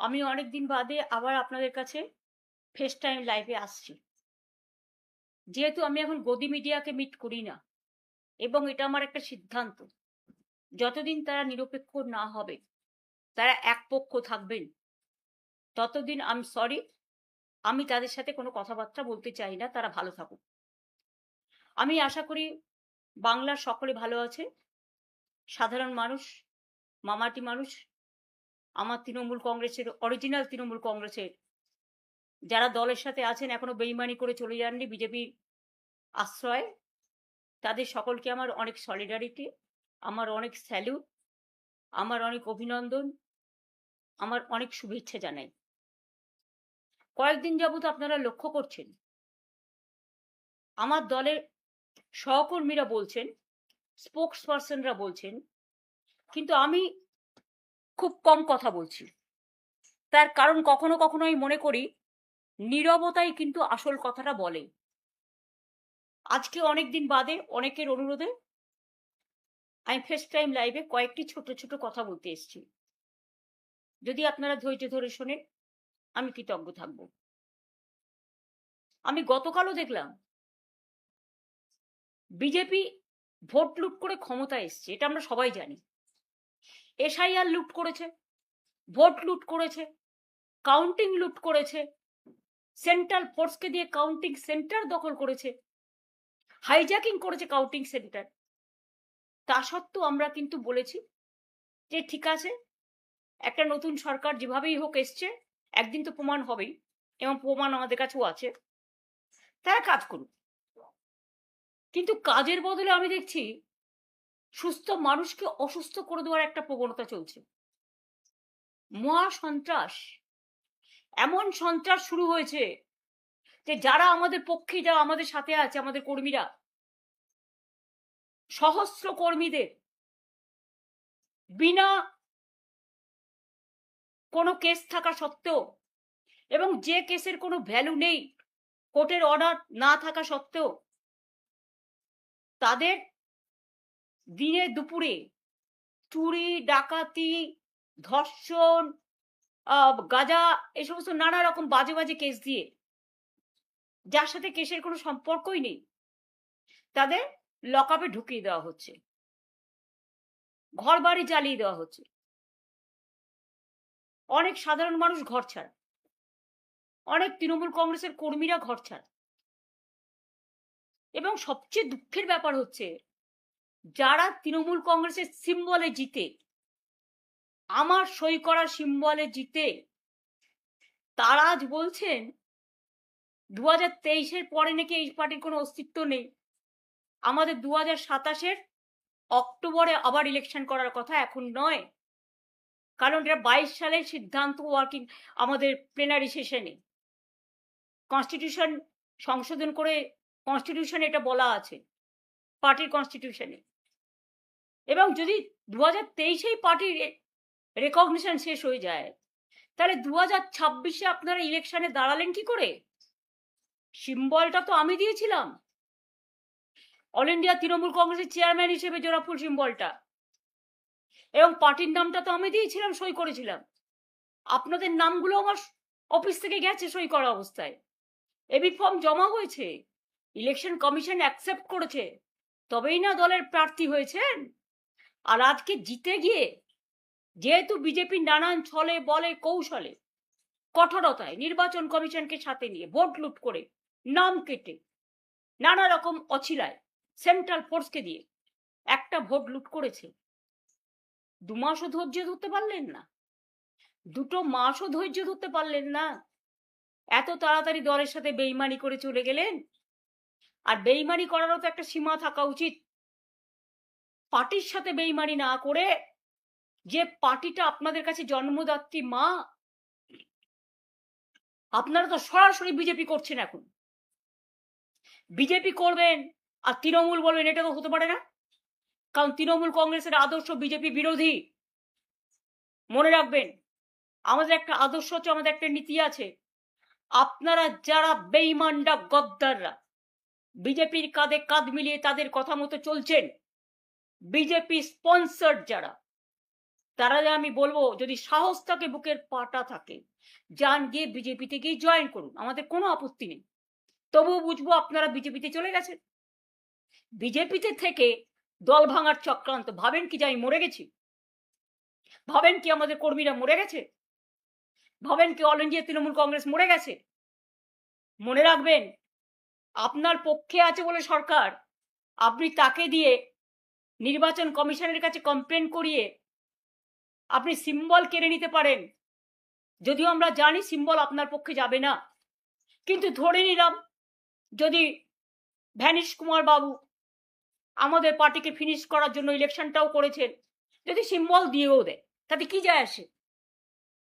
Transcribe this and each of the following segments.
আমি অনেকদিন বাদে আবার আপনাদের কাছে ফেস টাইম লাইভে আসছি। যেহেতু আমি এখন গদি মিডিয়াকে মিট করি না এবং এটা আমার একটা সিদ্ধান্ত। যতদিন তারা নিরপেক্ষ না হবে, তারা একপক্ষ থাকবেন, ততদিন সরি, আমি তাদের সাথে কোনো কথাবার্তা বলতে চাই না, তারা ভালো থাকুক। আমি আশা করি বাংলার সকলে ভালো আছে। সাধারণ মানুষ, মামাটি মানুষ, আমার তৃণমূল কংগ্রেসের, অরিজিনাল তৃণমূল কংগ্রেসের যারা দলের সাথে আছেন, এখনো বেইমানি করে চলে যাননি বিজেপির আশ্রয়, তাদের সকলকে আমার অনেক সলিডারিটি, আমার অনেক স্যালুট, আমার অনেক অভিনন্দন, আমার অনেক শুভেচ্ছা জানাই। কয়েকদিন যাবত আপনারা লক্ষ্য করছেন আমার দলের সহকর্মীরা বলছেন, স্পোকস পার্সনরা বলছেন, কিন্তু আমি খুব কম কথা বলছি। তার কারণ কখনো কখনো আমি মনে করি নীরবতাই কিন্তু আসল কথাটা বলে। আজকে অনেকদিন বাদে অনেকের অনুরোধে আমি ফেস টাইম লাইভে কয়েকটি ছোট ছোট কথা বলতে এসেছি। যদি আপনারা ধৈর্য ধরে শোনেন, আমি কৃতজ্ঞ থাকব। আমি গতকালও দেখলাম বিজেপি ভোট লুট করে ক্ষমতায় এসছে, এটা আমরা সবাই জানি। এসআইআর লুট করেছে, ভোট লুট করেছে, কাউন্টিং লুট করেছে, সেন্ট্রাল ফোর্সকে দিয়ে কাউন্টিং সেন্টার দখল করেছে, হাইজ্যাকিং করেছে কাউন্টিং সেন্টার। তা সত্ত্বেও আমরা কিন্তু বলেছি যে ঠিক আছে, একটা নতুন সরকার যেভাবেই হোক এসছে, একদিন তো প্রমাণ হবেই, এবং প্রমাণ আমাদের কাছেও আছে, তারা কাজ করুক। কিন্তু কাজের বদলে আমি দেখছি সুস্থ মানুষকে অসুস্থ করে দেওয়ার একটা প্রবণতা চলছে। মহা সন্ত্রাস, এমন সন্ত্রাস শুরু হয়েছে যে যারা আমাদের পক্ষে, যারা আমাদের সাথে আছে, আমাদের কর্মীরা, সহস্র কর্মীদের বিনা কোনো কেস থাকা সত্ত্বেও, এবং যে কেসের কোনো ভ্যালু নেই, কোর্টের অর্ডার না থাকা সত্ত্বেও, তাদের দিনে দুপুরে চুরি, ডাকাতি, ধর্ষণ, গাঁজা, এই সমস্ত নানা রকম বাজে বাজে কেস দিয়ে, যার সাথে কেসের কোনো সম্পর্কই নেই, তাদের লকআপে ঢুকিয়ে দেওয়া হচ্ছে, ঘর বাড়ি জ্বালিয়ে দেওয়া হচ্ছে। অনেক সাধারণ মানুষ ঘর ছাড়া, অনেক তৃণমূল কংগ্রেসের কর্মীরা ঘর ছাড়া। এবং সবচেয়ে দুঃখের ব্যাপার হচ্ছে, যারা তৃণমূল কংগ্রেসের সিম্বলে জিতে, আমার সই করা সিম্বলে জিতে, তারা আজ বলছেন 2023-এর পরে নাকি এই পার্টির কোনো অস্তিত্ব নেই, আমাদের 2027-এর অক্টোবরে আবার ইলেকশন করার কথা, এখন নয়। কারণ এটা 22 সালের সিদ্ধান্ত, ওয়ার্কিং আমাদের প্লেনারি সেশনে কনস্টিটিউশন সংশোধন করে, কনস্টিটিউশনে এটা বলা আছে, পার্টির কনস্টিটিউশনে। এবং যদি 2023-এই পার্টির রেকগনিশন শেষ হয়ে যায়, তাহলে 2026-এ আপনারা ইলেকশনে দাঁড়ালেন কি করে? সিম্বলটা তো আমি দিয়েছিলাম, অল ইন্ডিয়া তৃণমূল কংগ্রেসের চেয়ারম্যান হিসেবে জোড়াফুল সিম্বলটা, এবং পার্টির নামটা তো আমি দিয়েছিলাম, সই করেছিলাম। আপনাদের নামগুলো আমার অফিস থেকে গেছে সই করা অবস্থায়, এবি ফর্ম জমা হয়েছে, ইলেকশন কমিশন অ্যাকসেপ্ট করেছে, তবেই না দলের প্রার্থী হয়েছেন। আর আজকে জিতে গিয়ে, যেহেতু বিজেপি নানান ছলে বলে কৌশলে, কঠোরতায় নির্বাচন কমিশনকে সাথে নিয়ে ভোট লুট করে, নাম কেটে, নানা রকম অছিলায় সেন্ট্রাল ফোর্সকে দিয়ে একটা ভোট লুট করেছে, 2 মাসও ধৈর্য ধরতে পারলেন না, 2 মাসও ধৈর্য ধরতে পারলেন না, এত তাড়াতাড়ি দলের সাথে বেইমানি করে চলে গেলেন। আর বেইমানি করারও তো একটা সীমা থাকা উচিত। পার্টির সাথে বেইমানি না করে, যে পার্টিটা আপনাদের কাছে জন্মদাত্রী মা, আপনারা তো সরাসরি বিজেপি করছেন। এখন বিজেপি করবেন আর তৃণমূল বলবেন, এটা তো হতে পারে না, কারণ তৃণমূল কংগ্রেসের আদর্শ বিজেপি বিরোধী। মনে রাখবেন, আমাদের একটা আদর্শ আছে, আমাদের একটা নীতি আছে। আপনারা যারা বেইমানরা, গদ্দাররা, বিজেপির কাঁধে কাঁধ মিলিয়ে তাদের কথা মতো চলছেন, বিজেপি স্পন্সর্ড যারা, তারা আমি বলবো যদি সাহস থাকে, বুকের পাটা থাকে, যান গিয়ে বিজেপিতে গিয়ে জয়েন করুন, আমাদের কোনো আপত্তি নেই। তবুও বুঝবো আপনারা বিজেপিতে চলে গেছেন। বিজেপিতে থেকে দল ভাঙার চক্রান্ত। ভাবেন কি যে আমি মরে গেছি? ভাবেন কি আমাদের কর্মীরা মরে গেছে? ভাবেন কি অল ইন্ডিয়া তৃণমূল কংগ্রেস মরে গেছে? মনে রাখবেন, আপনার পক্ষে আছে বলে সরকার, আপনি তাকে দিয়ে নির্বাচন কমিশনের কাছে কমপ্লেন করিয়ে আপনি সিম্বল কেড়ে নিতে পারেন। যদিও আমরা জানি সিম্বল আপনার পক্ষে যাবে না, কিন্তু ধরে নিলাম যদি ভ্যানিশ কুমার বাবু আমাদের পার্টিকে ফিনিশ করার জন্য ইলেকশনটাও করেছেন, যদি সিম্বল দিয়েও দেয় তাতে কি যায় আসে?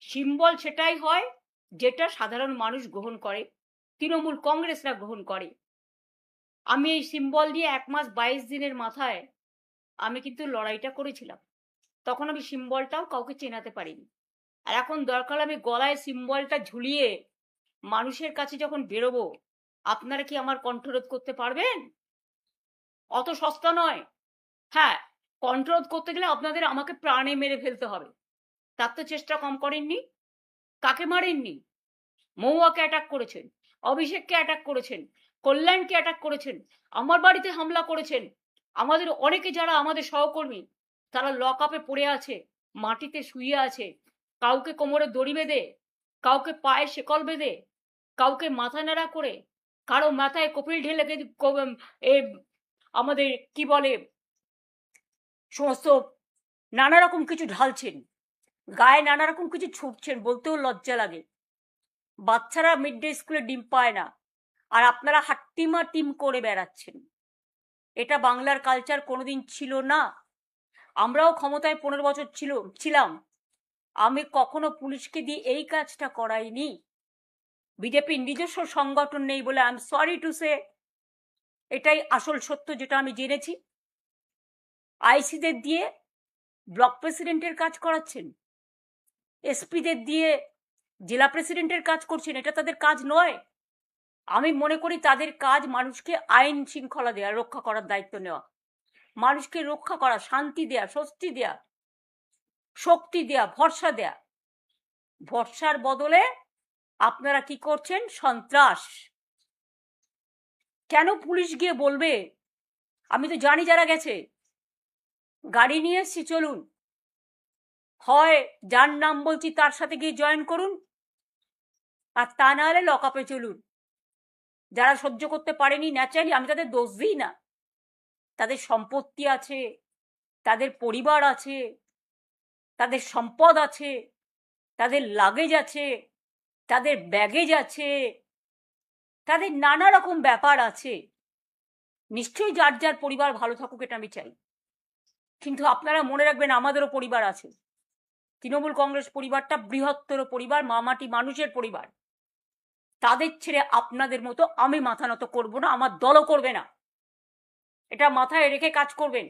সিম্বল সেটাই হয় যেটা সাধারণ মানুষ গ্রহণ করে, তৃণমূল কংগ্রেসরা গ্রহণ করে। আমি এই সিম্বল নিয়ে 1 মাস 22 দিনের মাথায় আমি কিন্তু লড়াইটা করেছিলাম। তখন আমি সিম্বলটাও কাউকে চেনাতে পারিনি। আর এখন দরকার আমি গলায় সিম্বলটা ঝুলিয়ে মানুষের কাছে যখন বেরোবো, আপনারা কি আমার কণ্ঠরোধ করতে পারবেন? অত সস্তা নয়। হ্যাঁ, কণ্ঠরোধ করতে গেলে আপনাদের আমাকে প্রাণে মেরে ফেলতে হবে। তার তো চেষ্টা কম করেননি। কাকে মারেননি? মহুয়াকে অ্যাটাক করেছেন, অভিষেককে অ্যাটাক করেছেন, কল্যাণকে অ্যাটাক করেছেন, আমার বাড়িতে হামলা করেছেন। আমাদের অনেকে যারা আমাদের সহকর্মী তারা লক আপে পড়ে আছে, মাটিতে শুয়ে আছে, কাউকে কোমরে দড়ি বেঁধে, কাউকে পায়ে শেকল বেঁধে, কাউকে মাথা নেড়া করে, কারো মাথায় কপিল ঢেলে আমাদের কি বলে সমস্ত নানা রকম কিছু ঢালছেন, গায়ে নানা রকম কিছু ছুটছেন, বলতেও লজ্জা লাগে। বাচ্চারা মিড ডে স্কুলে ডিম পায় না, আর আপনারা হাট্টিমা টিম করে বেড়াচ্ছেন। এটা বাংলার কালচার কোনোদিন ছিল না। আমরাও ক্ষমতায় 15 বছর ছিলাম, আমি কখনো পুলিশকে দিয়ে এই কাজটা করাইনি। বিজেপির নিজস্ব সংগঠন নেই বলে I am sorry to say, এটাই আসল সত্য যেটা আমি জেনেছি। আইসিদের দিয়ে ব্লক প্রেসিডেন্টের কাজ করাচ্ছেন, এসপিদের দিয়ে জেলা প্রেসিডেন্টের কাজ করছেন, এটা তাদের কাজ নয়। আমি মনে করি তাদের কাজ মানুষকে আইন শৃঙ্খলা দেওয়া, রক্ষা করার দায়িত্ব নেওয়া, মানুষকে রক্ষা করা, শান্তি দেয়া, স্বস্তি দেয়া, শক্তি দেয়া, ভরসা দেয়া। ভরসার বদলে আপনারা কি করছেন? সন্ত্রাস। কেন পুলিশ গিয়ে বলবে? আমি তো জানি যারা গেছে, গাড়ি নিয়ে এসছি চলুন, হয় যার নাম বলছি তার সাথে গিয়ে জয়েন করুন, আর তা না হলে লক আপে চলুন। যারা সহ্য করতে পারেনি ন্যাচারালি, আমি তাদের দোষ দিই না। তাদের সম্পত্তি আছে, তাদের পরিবার আছে, তাদের সম্পদ আছে, তাদের লাগেজ আছে, তাদের ব্যাগেজ আছে, তাদের নানা রকম ব্যাপার আছে। নিশ্চয়ই যার যার পরিবার ভালো থাকুক, এটা আমি চাই। কিন্তু আপনারা মনে রাখবেন আমাদেরও পরিবার আছে। তৃণমূল কংগ্রেস পরিবারটা বৃহত্তর পরিবার, মামাটি মানুষের পরিবার। তাদের ছেড়ে আপনাদের মতো আমি মাথা নত করব না, আমার দলও করবে না। এটা মাথায় রেখে কাজ করবেন।